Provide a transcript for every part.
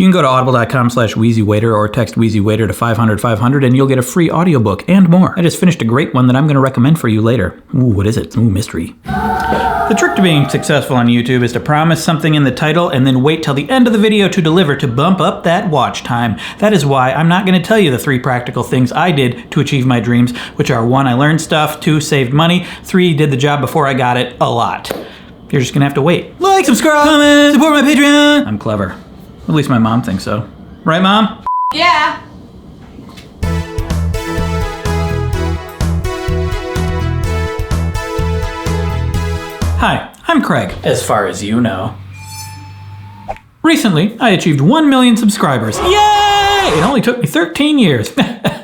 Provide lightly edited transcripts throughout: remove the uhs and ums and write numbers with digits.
You can go to audible.com/WheezyWaiter or text WheezyWaiter to 500-500 and you'll get a free audiobook and more. I just finished a great one that I'm going to recommend for you later. Ooh, what is it? Ooh, mystery. The trick to being successful on YouTube is to promise something in the title and then wait till the end of the video to deliver to bump up that watch time. That is why I'm not going to tell you the 3 practical things I did to achieve my dreams, which are 1, I learned stuff, 2, saved money, 3, did the job before I got it, a lot. You're just going to have to wait. Like, subscribe, comment, support my Patreon. I'm clever. At least my mom thinks so. Right, Mom? Yeah. Hi, I'm Craig, as far as you know. Recently, I achieved 1 million subscribers. Yay! It only took me 13 years.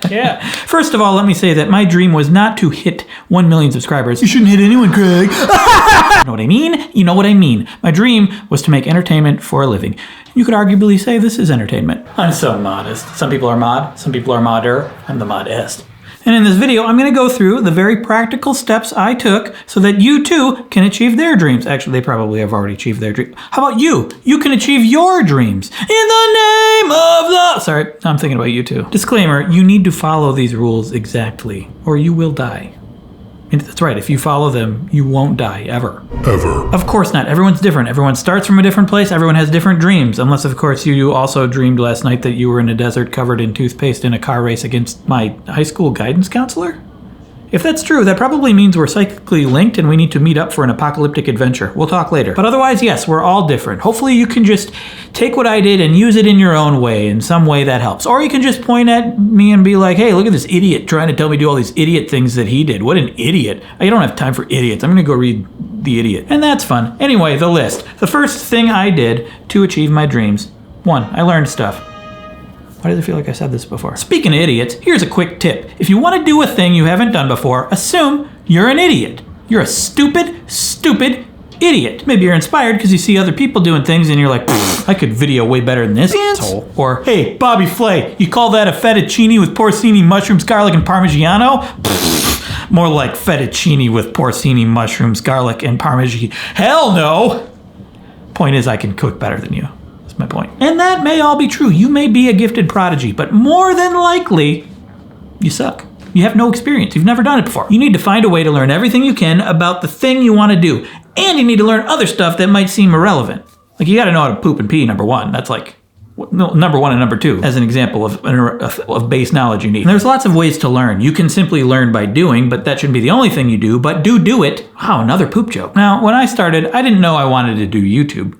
Yeah. First of all, let me say that my dream was not to hit 1 million subscribers. You shouldn't hit anyone, Craig. You know what I mean? You know what I mean. My dream was to make entertainment for a living. You could arguably say this is entertainment. I'm so modest. Some people are mod, some people are modder. I'm the modest. And in this video, I'm going to go through the very practical steps I took so that you too can achieve their dreams. Actually, they probably have already achieved their dreams. How about you? You can achieve your dreams in the name of the... Sorry, I'm thinking about you too. Disclaimer, you need to follow these rules exactly or you will die. And that's right, if you follow them, you won't die, ever. Ever. Of course not. Everyone's different. Everyone starts from a different place. Everyone has different dreams. Unless, of course, you also dreamed last night that you were in a desert covered in toothpaste in a car race against my high school guidance counselor? If that's true, that probably means we're psychically linked and we need to meet up for an apocalyptic adventure. We'll talk later. But otherwise, yes, we're all different. Hopefully you can just take what I did and use it in your own way, in some way that helps. Or you can just point at me and be like, hey, look at this idiot trying to tell me to do all these idiot things that he did. What an idiot. I don't have time for idiots. I'm gonna go read The Idiot. And that's fun. Anyway, the list. The first thing I did to achieve my dreams. 1, I learned stuff. Why does it feel like I said this before? Speaking of idiots, here's a quick tip. If you want to do a thing you haven't done before, assume you're an idiot. You're a stupid idiot. Maybe you're inspired because you see other people doing things and you're like, I could video way better than this asshole. Or, hey, Bobby Flay, you call that a fettuccine with porcini, mushrooms, garlic, and parmigiano? More like fettuccine with porcini, mushrooms, garlic, and parmigiano. Hell no! Point is, I can cook better than you. My point. And that may all be true. You may be a gifted prodigy, but more than likely, you suck. You have no experience. You've never done it before. You need to find a way to learn everything you can about the thing you want to do. And you need to learn other stuff that might seem irrelevant. Like you got to know how to poop and pee, number 1. That's like number 1 and number 2 as an example of base knowledge you need. And there's lots of ways to learn. You can simply learn by doing, but that shouldn't be the only thing you do, but do it. Wow, another poop joke. Now, when I started, I didn't know I wanted to do YouTube.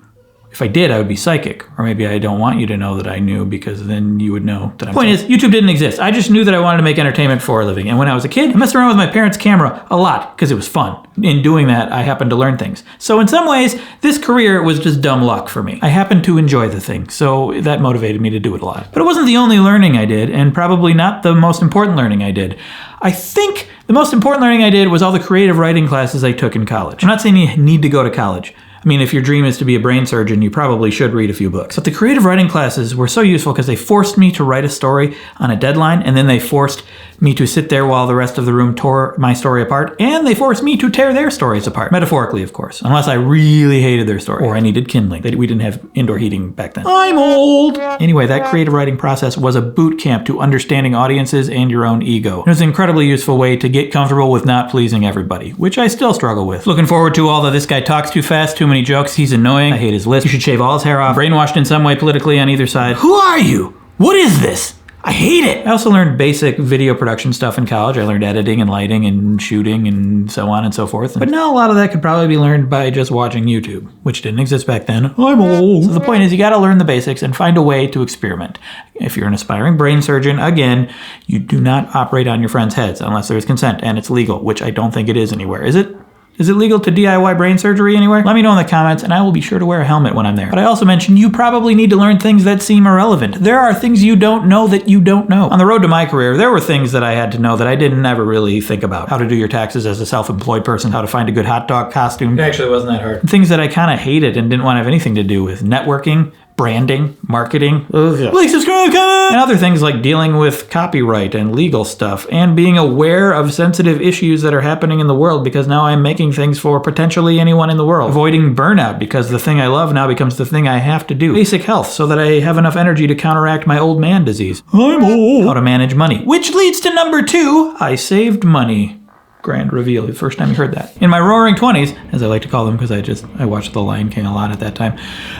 If I did, I would be psychic. Or maybe I don't want you to know that I knew because then you would know that I'm... Point is, YouTube didn't exist. I just knew that I wanted to make entertainment for a living. And when I was a kid, I messed around with my parents' camera a lot because it was fun. In doing that, I happened to learn things. So in some ways, this career was just dumb luck for me. I happened to enjoy the thing, so that motivated me to do it a lot. But it wasn't the only learning I did, and probably not the most important learning I did. I think the most important learning I did was all the creative writing classes I took in college. I'm not saying you need to go to college. I mean, if your dream is to be a brain surgeon, you probably should read a few books. But the creative writing classes were so useful because they forced me to write a story on a deadline, and then they forced me to sit there while the rest of the room tore my story apart, and they forced me to tear their stories apart. Metaphorically, of course. Unless I really hated their story. Or I needed kindling. We didn't have indoor heating back then. I'm old! Anyway, that creative writing process was a boot camp to understanding audiences and your own ego. It was an incredibly useful way to get comfortable with not pleasing everybody, which I still struggle with. Looking forward to all the this guy talks too fast, too many jokes, he's annoying, I hate his list, you should shave all his hair off, brainwashed in some way politically on either side. Who are you? What is this? I hate it. I also learned basic video production stuff in college. I learned editing and lighting and shooting and so on and so forth. But now a lot of that could probably be learned by just watching YouTube, which didn't exist back then. I'm old. So the point is you gotta learn the basics and find a way to experiment. If you're an aspiring brain surgeon, again, you do not operate on your friends' heads unless there's consent and it's legal, which I don't think it is anywhere. Is it? Is it legal to DIY brain surgery anywhere? Let me know in the comments and I will be sure to wear a helmet when I'm there. But I also mentioned you probably need to learn things that seem irrelevant. There are things you don't know that you don't know. On the road to my career, there were things that I had to know that I didn't ever really think about. How to do your taxes as a self-employed person, how to find a good hot dog costume. It actually wasn't that hard. Things that I kind of hated and didn't want to have anything to do with. Networking, branding, marketing, like, subscribe, comment, and other things like dealing with copyright and legal stuff, and being aware of sensitive issues that are happening in the world, because now I'm making things for potentially anyone in the world. Avoiding burnout, because the thing I love now becomes the thing I have to do. Basic health, so that I have enough energy to counteract my old man disease. I'm old. How to manage money. Which leads to number 2, I saved money. Grand reveal, the first time you heard that. In my roaring 20s, as I like to call them, because I watched The Lion King a lot at that time,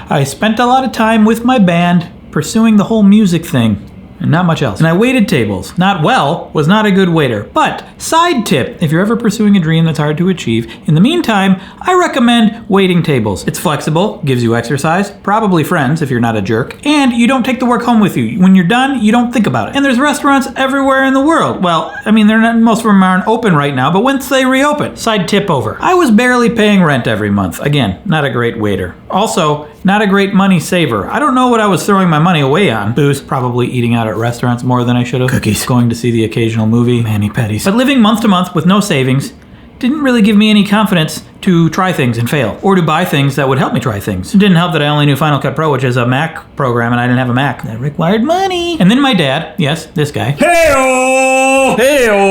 I spent a lot of time with my band pursuing the whole music thing. And not much else. And I waited tables. Not well, was not a good waiter. But, side tip, if you're ever pursuing a dream that's hard to achieve, in the meantime, I recommend waiting tables. It's flexible, gives you exercise, probably friends if you're not a jerk, and you don't take the work home with you. When you're done, you don't think about it. And there's restaurants everywhere in the world. Well, I mean, most of them aren't open right now, but once they reopen, side tip over. I was barely paying rent every month. Again, not a great waiter. Also, not a great money saver. I don't know what I was throwing my money away on. Booze, probably eating out at restaurants more than I should have. Cookies. Going to see the occasional movie. Mani-pedis. But living month to month with no savings didn't really give me any confidence to try things and fail, or to buy things that would help me try things. It didn't help that I only knew Final Cut Pro, which is a Mac program, and I didn't have a Mac. That required money. And then my dad, yes, this guy. Hey-o! Hey-o!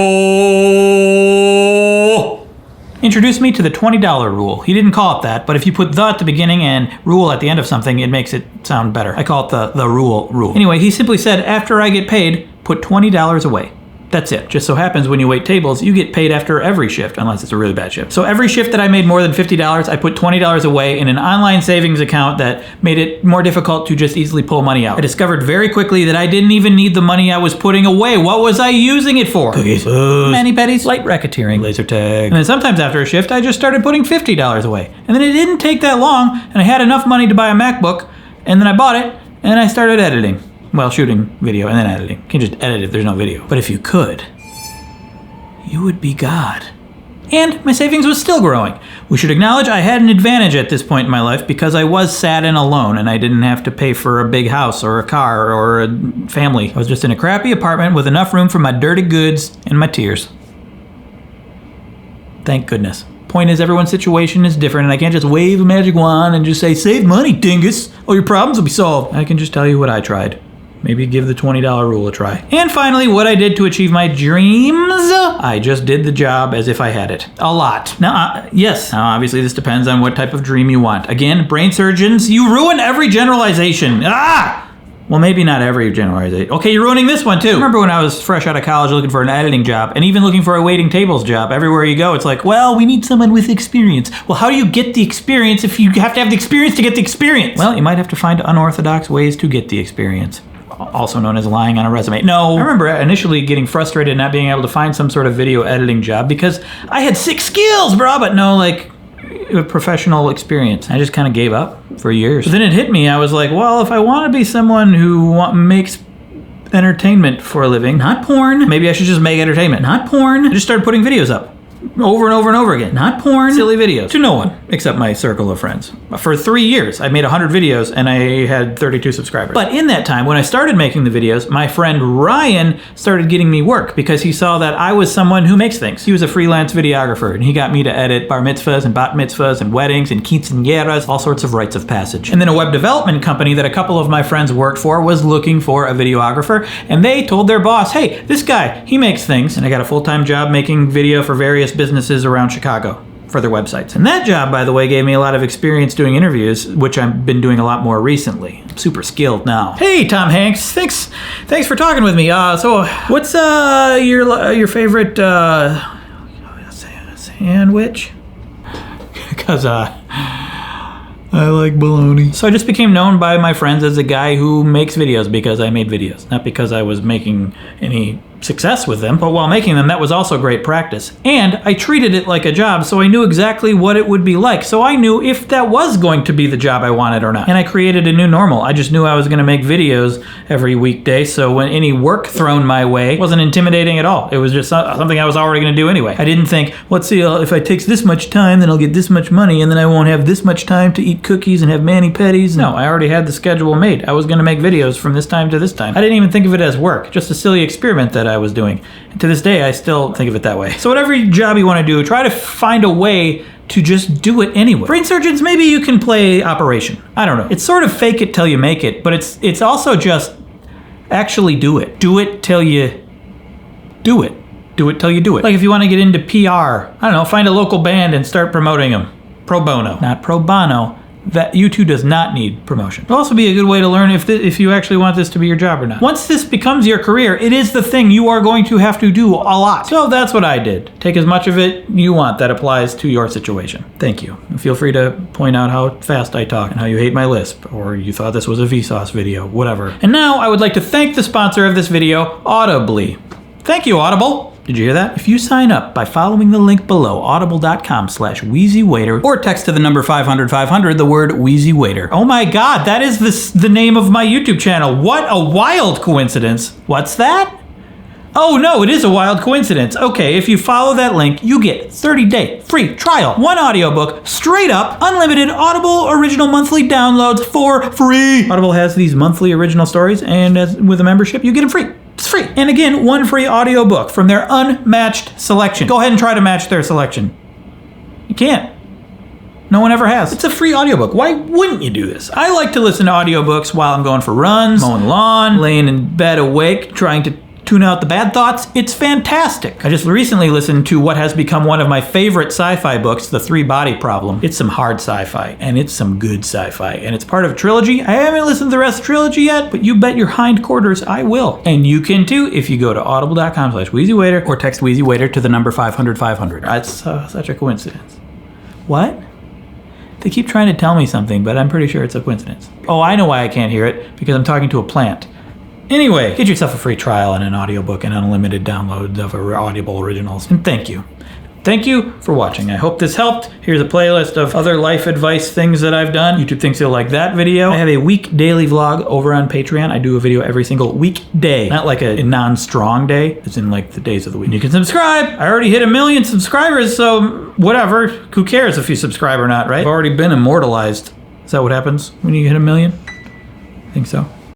Introduced me to the $20 rule. He didn't call it that, but if you put the at the beginning and rule at the end of something, it makes it sound better. I call it the rule. Anyway, he simply said, after I get paid, put $20 away. That's it. Just so happens when you wait tables, you get paid after every shift, unless it's a really bad shift. So every shift that I made more than $50, I put $20 away in an online savings account that made it more difficult to just easily pull money out. I discovered very quickly that I didn't even need the money I was putting away. What was I using it for? Cookies. Mani-pedis. Light racketeering. Laser tag. And then sometimes after a shift, I just started putting $50 away. And then it didn't take that long, and I had enough money to buy a MacBook, and then I bought it, and I started editing. Well, shooting video and then editing. You can just edit if there's no video. But if you could, you would be God. And my savings was still growing. We should acknowledge I had an advantage at this point in my life because I was sad and alone, and I didn't have to pay for a big house or a car or a family. I was just in a crappy apartment with enough room for my dirty goods and my tears. Thank goodness. Point is, everyone's situation is different, and I can't just wave a magic wand and just say, save money, dingus. All your problems will be solved. I can just tell you what I tried. Maybe give the $20 rule a try. And finally, what I did to achieve my dreams. I just did the job as if I had it. A lot. Now, yes. Now, obviously, this depends on what type of dream you want. Again, brain surgeons, you ruin every generalization. Well, maybe not every generalization. Okay, you're ruining this one too. I remember when I was fresh out of college looking for an editing job, and even looking for a waiting tables job. Everywhere you go, it's like, well, we need someone with experience. Well, how do you get the experience if you have to have the experience to get the experience? Well, you might have to find unorthodox ways to get the experience. Also known as lying on a resume. No, I remember initially getting frustrated not being able to find some sort of video editing job because I had 6 skills, bro, but no, like, professional experience. I just kind of gave up for years. But then it hit me. I was like, well, if I want to be someone who makes entertainment for a living, not porn, maybe I should just make entertainment, not porn. I just started putting videos up. Over and over and over again. Not porn. Silly videos. To no one, except my circle of friends. For 3 years, I made 100 videos and I had 32 subscribers. But in that time, when I started making the videos, my friend Ryan started getting me work because he saw that I was someone who makes things. He was a freelance videographer, and he got me to edit bar mitzvahs and bat mitzvahs and weddings and quinceañeras, all sorts of rites of passage. And then a web development company that a couple of my friends worked for was looking for a videographer, and they told their boss, hey, this guy, he makes things. And I got a full-time job making video for various businesses around Chicago for their websites. And that job, by the way, gave me a lot of experience doing interviews, which I've been doing a lot more recently. I'm super skilled now. Hey, Tom Hanks, thanks for talking with me. So what's your favorite sandwich? Because I like bologna. So I just became known by my friends as a guy who makes videos because I made videos, not because I was making any success with them, but while making them, that was also great practice. And I treated it like a job, so I knew exactly what it would be like. So I knew if that was going to be the job I wanted or not. And I created a new normal. I just knew I was going to make videos every weekday, so when any work thrown my way, it wasn't intimidating at all. It was just something I was already going to do anyway. I didn't think, let's see, if it takes this much time, then I'll get this much money, and then I won't have this much time to eat cookies and have mani-pedis. No, I already had the schedule made. I was going to make videos from this time to this time. I didn't even think of it as work, just a silly experiment that I was doing. And to this day, I still think of it that way. So whatever job you want to do, try to find a way to just do it anyway. Brain surgeons, maybe you can play Operation. I don't know. It's sort of fake it till you make it, but it's also just actually do it. Do it till you do it. Do it till you do it. Like if you want to get into PR, I don't know, find a local band and start promoting them. Pro bono, not pro bono. That YouTube does not need promotion. It'll also be a good way to learn if you actually want this to be your job or not. Once this becomes your career, it is the thing you are going to have to do a lot. So that's what I did. Take as much of it you want that applies to your situation. Thank you. Feel free to point out how fast I talk and how you hate my lisp, or you thought this was a Vsauce video, whatever. And now I would like to thank the sponsor of this video, Audibly. Thank you, Audible. Did you hear that? If you sign up by following the link below, audible.com/WheezyWaiter, or text to the number 500-500 the word WheezyWaiter. Oh my God, that is the name of my YouTube channel. What a wild coincidence. What's that? Oh no, it is a wild coincidence. Okay, if you follow that link, you get 30-day free trial, 1 audiobook, straight up, unlimited Audible original monthly downloads for free. Audible has these monthly original stories, and with a membership, you get them free. It's free. And again, 1 free audiobook from their unmatched selection. Go ahead and try to match their selection. You can't. No one ever has. It's a free audiobook. Why wouldn't you do this? I like to listen to audiobooks while I'm going for runs, mowing the lawn, laying in bed awake, trying to tune out the bad thoughts. It's fantastic. I just recently listened to what has become one of my favorite sci-fi books, The Three-Body Problem. It's some hard sci-fi, and it's some good sci-fi, and it's part of a trilogy. I haven't listened to the rest of the trilogy yet, but you bet your hindquarters I will. And you can too if you go to audible.com/WheezyWaiter or text WheezyWaiter to the number 500-500. That's such a coincidence. What? They keep trying to tell me something, but I'm pretty sure it's a coincidence. Oh, I know why I can't hear it, because I'm talking to a plant. Anyway, get yourself a free trial and an audiobook and unlimited downloads of Audible originals. And thank you. Thank you for watching. I hope this helped. Here's a playlist of other life advice things that I've done. YouTube thinks you'll like that video. I have a week daily vlog over on Patreon. I do a video every single weekday. Not like a non-strong day. It's in like the days of the week. You can subscribe. I already hit 1 million subscribers, so whatever. Who cares if you subscribe or not, right? I've already been immortalized. Is that what happens when you hit 1 million? I think so.